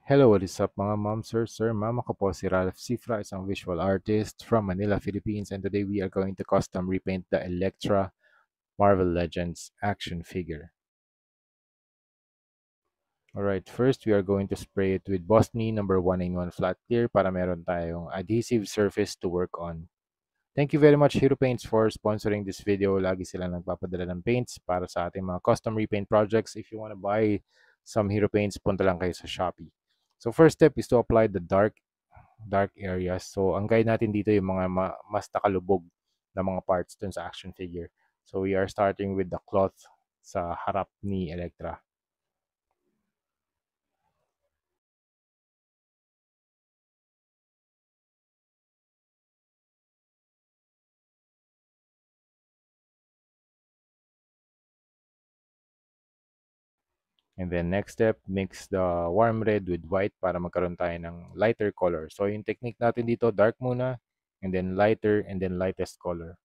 Hello, what is up mga ma'am, sir, ma'am? Ako po si Ralph Cifra, isang visual artist from Manila, Philippines, and today we are going to custom repaint the Electra Marvel Legends action figure. Alright, first we are going to spray it with Bosni number 191 flat clear para meron tayong adhesive surface to work on. Thank you very much Hero Paints for sponsoring this video. Lagi sila nagpapadala ng paints para sa ating mga custom repaint projects. If you want to buy some Hero Paints, punta lang kayo sa Shopee. So first step is to apply the dark areas. So, ang guide natin dito yung mga mas nakalubog na mga parts dun sa action figure. So, we are starting with the cloth sa harap ni Electra. And then next step, mix the warm red with white para magkaroon tayo ng lighter color. So, yung technique natin dito, dark muna, and then lighter, and then lightest color.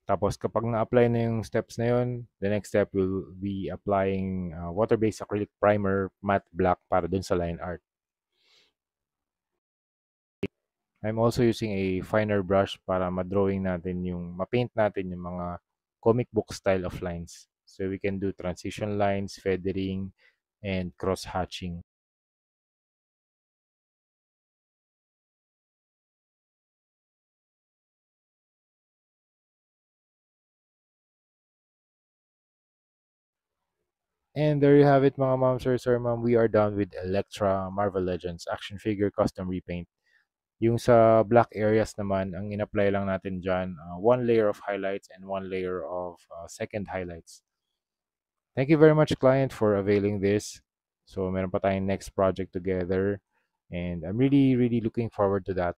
Tapos kapag na-apply na yung steps na yun, the next step will be applying water-based acrylic primer matte black para dun sa line art. I'm also using a finer brush para ma-drawing natin ma-paint natin yung mga comic book style of lines. So we can do transition lines, feathering, and cross-hatching. And there you have it mga ma'am, sir, ma'am. We are done with Electra Marvel Legends action figure custom repaint. Yung sa black areas naman, ang in-apply lang natin dyan, one layer of highlights and one layer of second highlights. Thank you very much, client, for availing this. So, meron pa tayong next project together. And I'm really, really looking forward to that.